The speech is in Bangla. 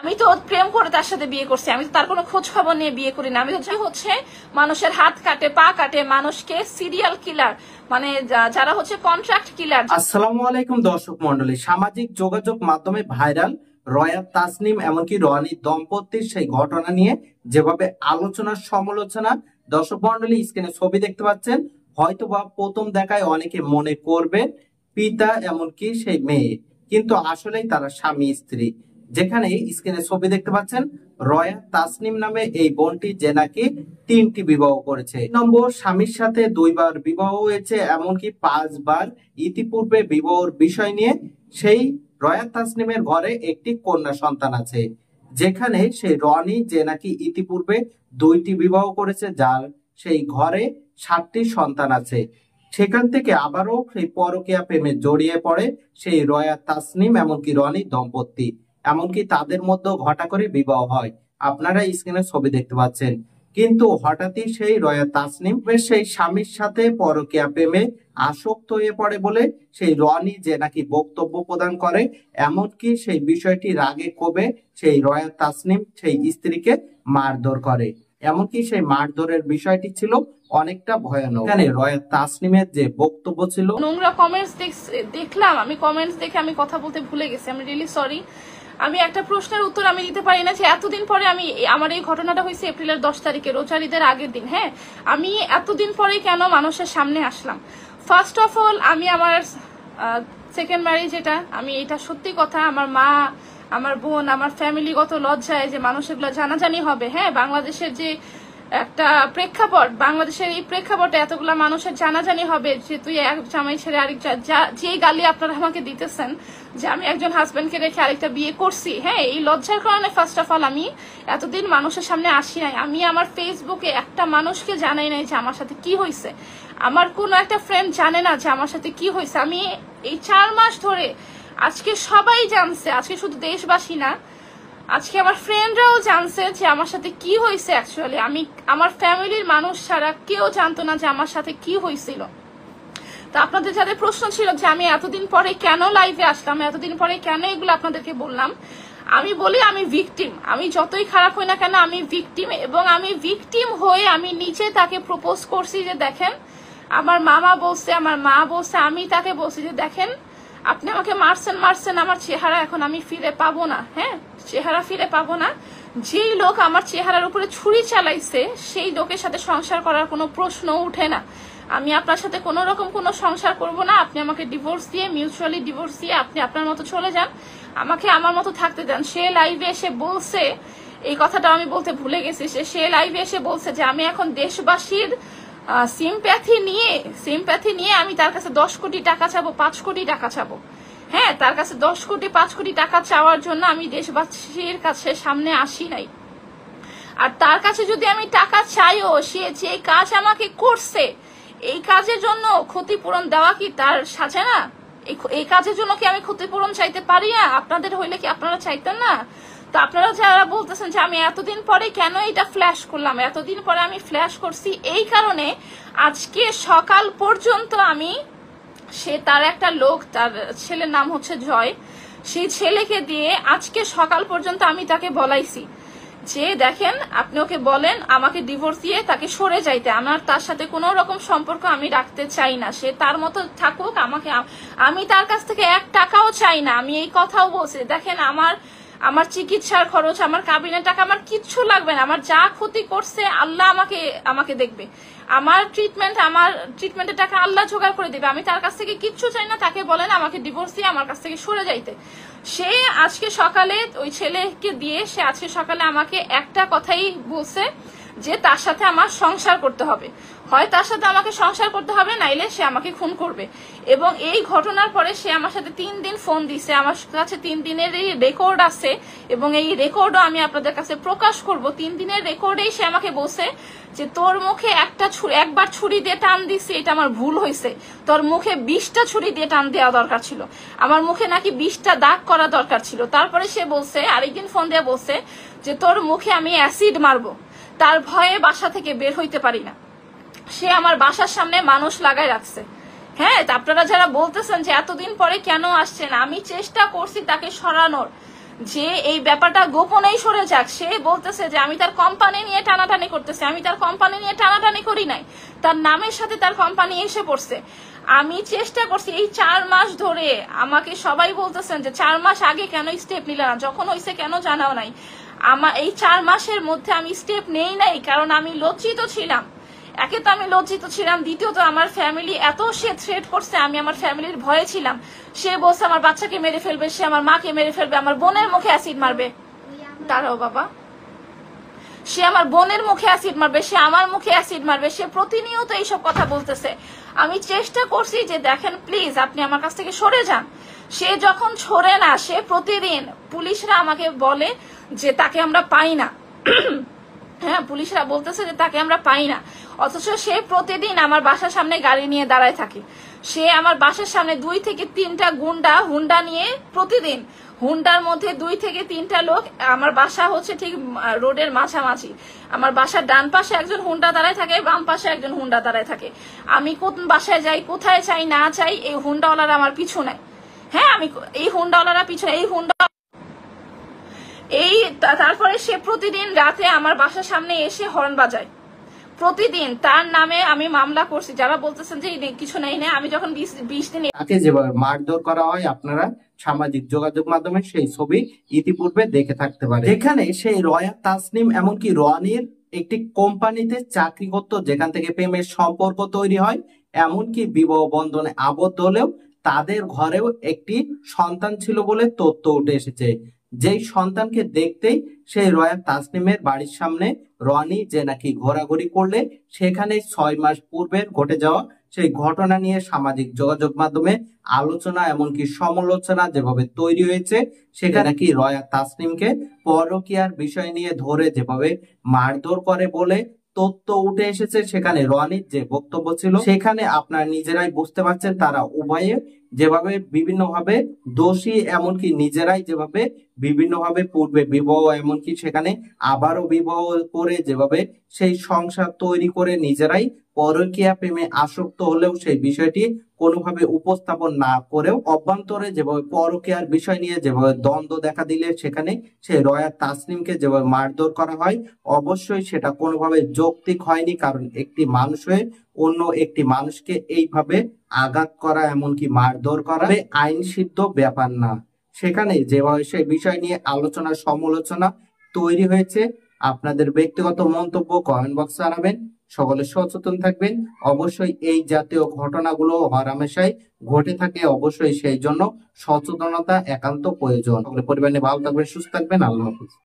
আমি তো প্রেম করে তার সাথে বিয়ে করছি, আমি তো তার কোনো খোঁজ খবর নিয়ে বিয়ে করি না। আমি তো হচ্ছে মানুষের হাত কাটে, পা কাটে, মানুষকে সিরিয়াল কিলার, মানে যারা হচ্ছে কন্ট্রাক্ট কিলার। আসসালামু আলাইকুম দর্শক মন্ডলী, সামাজিক যোগাযোগ মাধ্যমে ভাইরাল রয়াত তাসনিম এমনকি রনি দম্পতির সেই ঘটনা নিয়ে যেভাবে আলোচনা সমালোচনা, দর্শক মন্ডলী স্ক্রিনে ছবি দেখতে পাচ্ছেন, হয়তোবা প্রথম দেখায় অনেকে মনে করবে পিতা এমনকি সেই মেয়ে, কিন্তু আসলেই তারা স্বামী স্ত্রী। যেখানে স্ক্রিনে ছবি দেখতে পাচ্ছেন রয়াত তাসনিম নামে এই বোনটি যে নাকি 3টি বিবাহ করেছে। নম্বর স্বামীর সাথে 2বার বিবাহ হয়েছে, এমনকি 5বার ইতিপূর্বে বিবাহর বিষয় নিয়ে সেই রয়াত তাসনিমের ঘরে একটি কন্যা সন্তান আছে। যেখানে সেই রনি যে নাকি ইতিপূর্বে 2টি বিবাহ করেছে, যার সেই ঘরে 7টি সন্তান আছে। সেখান থেকে আবারও সেই পরকীয়া প্রেমে জড়িয়ে পড়ে সেই রয়াত তাসনিম এমনকি রনি দম্পতি, এমনকি তাদের মধ্যে ঘটা করে বিবাহ হয়। আপনারা স্ক্রিনে ছবি দেখতে পাচ্ছেন। কিন্তু হঠাৎই সেই রয়াত তাসনিম সেই স্বামীর সাথে পরকীয়া প্রেমে আসক্ত হয়ে পড়ে বলে সেই রনি যে নাকি বক্তব্য প্রদান করে, এমনকি সেই বিষয়টি রাগে ক্ষোভে সেই রয়াত তাসনিম সেই স্ত্রীকে মারধর করে। এমনকি সেই মারধরের বিষয়টি ছিল অনেকটা ভয়ানক। এখানে রয়াত তাসনিমের যে বক্তব্য ছিল, নোংরা কমেন্টস দেখলাম, আমি কমেন্টস দেখে আমি কথা বলতে ভুলে গেছি, আমি রিয়েলি সরি। আমি একটা প্রশ্নের উত্তর আমি দিতে পারি না যে এতদিন পরে আমার এই ঘটনাটা হয়েছে এপ্রিলের 10 তারিখে, রোজার ঈদের আগের দিন। হ্যাঁ, আমি এতদিন পরে কেন মানুষের সামনে আসলাম? ফার্স্ট অফ অল, আমি আমার সেকেন্ড ম্যারেজ, আমি এটা সত্যি কথা, আমার মা, আমার বোন, আমার ফ্যামিলিগত লজ্জায় যে মানুষ এগুলো জানাজানি হবে। হ্যাঁ, বাংলাদেশের যে একটা প্রেক্ষাপট, বাংলাদেশের এই প্রেক্ষাপটে এতগুলা মানুষের জানাজানি হবে যে তুই এক জামাই ছেড়ে আরেক, যে গালি আপনারা আমাকে দিতেছেন যে আমি একজন হাজবেন্ডকে রেখে আরেকটা বিয়ে করছি। হ্যাঁ, এই লজ্জার কারণে ফার্স্ট অফ অল আমি এতদিন মানুষের সামনে আসি নাই। আমি আমার ফেসবুকে একটা মানুষকে জানাই নাই যে আমার সাথে কি হয়েছে, আমার কোনো একটা ফ্রেন্ড জানে না যে আমার সাথে কি হয়েছে। আমি এই 4 মাস ধরে, আজকে সবাই জানছে, আজকে শুধু দেশবাসী না, আজকে আমার ফ্রেন্ডরাও জানছে যে আমার সাথে কি হয়েছে। অ্যাকচুয়ালি আমি, আমার ফ্যামিলির মানুষ ছাড়া কেউ জানতো না যে আমার সাথে কি হয়েছিল। তা আপনাদের যাদের প্রশ্ন ছিল যে আমি এতদিন পরে কেন লাইভে আসলাম, এতদিন পরে কেন এগুলো আপনাদেরকে বললাম, আমি বলি আমি ভিকটিম। আমি যতই খারাপ হই না কেন আমি ভিকটিম, এবং আমি ভিকটিম হয়ে আমি নিচে তাকে প্রপোজ করছি যে দেখেন, আমার মামা বলছে, আমার মা বলছে, আমি তাকে বলছি যে দেখেন আপনি আমাকে মারছেন, আমার চেহারা এখন আমি ফিরে পাবো না। হ্যাঁ, চেহারা ফিরে পাবো না। যেই লোক আমার চেহারার উপরে ছুরি চালাইছে সেই লোকের সাথে সংসার করার কোনো প্রশ্ন উঠে না। আমি আপনার সাথে কোনো রকম কোনো সংসার করব না। আপনি আমাকে ডিভোর্স দিয়ে, মিউচুয়ালি ডিভোর্স দিয়ে আপনি আপনার মতো চলে যান, আমাকে আমার মতো থাকতে দেন। সে লাইভে এসে বলছে, এই কথাটা আমি বলতে ভুলে গেছি, সে লাইভে এসে বলছে যে আমি এখন দেশবাসীর সিম্প্যাথি নিয়ে আমি তার কাছে 10 কোটি টাকা চাবো, 5 কোটি টাকা চাবো। হ্যাঁ, তার কাছে 10 কোটি 5 কোটি টাকা চাওয়ার জন্য আমি দেশবাসীর কাছে সামনে আসি নাই। আর তার কাছে যদি আমি টাকা চাইও, সে যে কাজ আমাকে করছে এই কাজের জন্য ক্ষতিপূরণ দেওয়া কি তার সাজে না? এই কাজের জন্য কি আমি ক্ষতিপূরণ চাইতে পারি না? আপনাদের হইলে কি আপনারা চাইতেন না? তো আপনারা যারা বলতেছেন যে আমি এতদিন পরে কেন এটা ফ্ল্যাশ করলাম, এতদিন পরে আমি ফ্ল্যাশ করছি এই কারণে, আজকে সকাল পর্যন্ত আমি, সে তার একটা লোক, তার ছেলের নাম হচ্ছে জয়, সেই ছেলেকে দিয়ে আজকে সকাল পর্যন্ত আমি তাকে বলাইছি যে দেখেন আপনি ওকে বলেন আমাকে ডিভোর্স দিয়ে তাকে সরে যাইতে, আমার তার সাথে কোনো রকম সম্পর্ক আমি রাখতে চাই না, সে তার মতো থাকুক, আমাকে, আমি তার কাছ থেকে 1 টাকাও চাই না। আমি এই কথাও বলছি, দেখেন আমার চিকিৎসার খরচ, আমার কাবিনের টাকা আমার কিচ্ছু লাগবে না, আমার যা ক্ষতি করছে আল্লাহ আমাকে দেখবে, আমার ট্রিটমেন্টের টাকা আল্লাহ জোগাড় করে দিবে, আমি তার কাছ থেকে কিচ্ছু চাই না। তাকে বলেন আমাকে ডিভোর্স দিয়ে আমার কাছ থেকে সরে যাইতে। সে আজকে সকালে ওই ছেলেকে দিয়ে সে আজকে সকালে আমাকে একটা কথাই বলছে যে তার সাথে আমার সংসার করতে হবে, হয় তার সাথে আমাকে সংসার করতে হবে, নাইলে সে আমাকে খুন করবে। এবং এই ঘটনার পরে সে আমার সাথে 3 দিন ফোন দিছে, আমার কাছে 3 দিনের এই রেকর্ড আছে, এবং এই রেকর্ডও আমি আপনাদের কাছে প্রকাশ করব। 3 দিনের রেকর্ডেই সে আমাকে বলছে যে তোর মুখে একবার ছুরি দিয়ে টান দিছি, এটা আমার ভুল হয়েছে, তোর মুখে 20টা ছুরি দিয়ে টান দেওয়া দরকার ছিল, আমার মুখে নাকি 20টা দাগ করা দরকার ছিল। তারপরে সে বলছে, আরেকদিন ফোন দিয়ে বলছে যে তোর মুখে আমি অ্যাসিড মারবো, তার ভয়ে বাসা থেকে বের হইতে পারি না। সে আমার বাসার সামনে মানুষ লাগাই রাখছে। হ্যাঁ, আপনারা যারা বলতেছেন যে এতদিন পরে কেন আসছেন, আমি চেষ্টা করছি তাকে সরানোর, যে এই ব্যাপারটা গোপনেই সরে যাক। সে বলতেছে যে আমি তার কোম্পানি নিয়ে টানাটানি করতেছি, আমি তার কোম্পানি নিয়ে টানাটানি করি নাই, তার নামের সাথে তার কোম্পানি এসে পড়ছে। আমি চেষ্টা করছি এই 4 মাস ধরে, আমাকে সবাই বলতেছেন যে 4 মাস আগে কেন স্টেপ নিলে না, যখন হয়েছে কেন জানাও নাই। আমার এই 4 মাসের মধ্যে আমি স্টেপ নেই নাই, কারণ আমি লজ্জিত ছিলাম। একে তো আমি লজ্জিত ছিলাম, দ্বিতীয়ত আমার ফ্যামিলি এত সে থ্রেট করছে, আমি আমার ফ্যামিলির ভয়ে ছিলাম। সে বলছে আমার বাচ্চাকে মেরে ফেলবে, সে আমার মাকে মেরে ফেলবে, আমার বোনের মুখে অ্যাসিড মারবে। দাঁড়াও বাবা, সে আমার বোনের মুখে অ্যাসিড মারবে, সে আমার মুখে অ্যাসিড মারবে, সে প্রতিনিয়ত এইসব কথা বলতেছে। আমি চেষ্টা করছি যে দেখেন প্লিজ আপনি আমার কাছ থেকে সরে যান। সে যখন সরে না, সে প্রতিদিন, পুলিশরা আমাকে বলে যে তাকে আমরা পাই না। হ্যাঁ, পুলিশরা বলতেছে যে তাকে আমরা পাই না, অথচ সে প্রতিদিন আমার বাসার সামনে গাড়ি নিয়ে দাঁড়ায় থাকে। সে আমার বাসার সামনে 2 থেকে 3টা হুন্ডা নিয়ে প্রতিদিন, হুন্ডার মধ্যে 2 থেকে 3টা লোক, আমার বাসা হচ্ছে ঠিক রোডের মাঝামাঝি, আমার বাসার ডান পাশে একজন হুন্ডা দাঁড়ায় থাকে, বাম পাশে একজন হুন্ডা দাঁড়ায় থাকে। আমি কোন বাসায় যাই, কোথায় চাই না চাই, এই হুন্ডাওয়ালারা আমার পিছু নেয়। হ্যাঁ, আমি এই হুন্ডাওয়ালারা পিছনে, তারপরে সে প্রতিদিন রাতে আমার বাসার সামনে এসে হর্ন বাজায়। প্রতিদিন তার নামে আমি মামলা করছি। যারা বলতেছেন যে কিছু নেই না, আমি যখন 20 দিন তাকে যেভাবে মারধর করা হয় আপনারা সামাজিক যোগাযোগ মাধ্যমে সেই ছবি ইতিপূর্বে দেখে থাকতে পারেন। এখানে সেই রয়া তাসনিম এমনকি রনির একটি কোম্পানিতে চাকরি করত, যেখান থেকে প্রেমের সম্পর্ক তৈরি হয়, এমনকি বিবাহ বন্ধনে আবদ্ধ হলেও তাদের ঘরেও একটি সন্তান ছিল বলে তথ্য উঠে এসেছে। যেই সন্তানকে দেখতেই সেই রয়া তাসনিমের বাড়ির সামনে রনি যে নাকি ঘোরাঘুরি করলে, সেখানে 6 মাস পূর্বের ঘটে যাওয়া সেই ঘটনা নিয়ে সামাজিক যোগাযোগ মাধ্যমে আলোচনা এমনকি সমালোচনা যেভাবে তৈরি হয়েছে, সেখানে নাকি রয়া তাসনিমকে পরকীয়ার বিষয় নিয়ে ধরে যেভাবে মারধর করে বলে তথ্য উঠে এসেছে। সেখানে রনির যে বক্তব্য ছিল, সেখানে আপনারা নিজেরাই বুঝতে পারছেন তারা উভয়ে যেভাবে বিভিন্নভাবে দোষী, এমনকি নিজেরাই যেভাবে বিভিন্নভাবে পূর্বে বিবাহ, এমনকি সেখানে আবারও বিবাহ করে যেভাবে সেই সংসার তৈরি করে নিজেরাই পরকীয়া প্রেমে আসক্ত হলেও সেই বিষয়টি কোনোভাবে উপস্থাপন না করেও অভ্যন্তরে যেভাবে পরকীয়ার বিষয় নিয়ে যেভাবে দ্বন্দ্ব দেখা দিলে সেখানে সেই রয়া তাসনিমকে যেভাবে মারধর করা হয়, অবশ্যই সেটা কোনোভাবে যৌক্তিক হয়নি। কারণ একটি মানুষ হয়ে অন্য একটি মানুষকে এইভাবে আঘাত করা, এমনকি মারধর করা আইন সিদ্ধ ব্যাপার না। সেখানে যেভাবে সেই বিষয় নিয়ে আলোচনা সমালোচনা তৈরি হয়েছে, আপনাদের ব্যক্তিগত মন্তব্য কমেন্ট বক্সে জানাবেন। সকলে সচেতন থাকবেন। অবশ্যই এই জাতীয় ঘটনাগুলো হরহামেশাই ঘটে থাকে, অবশ্যই সেই জন্য সচেতনতা একান্ত প্রয়োজন। সকলে পরিবার নিয়ে ভালো থাকবেন, সুস্থ থাকবেন। আল্লাহ হাফিজ।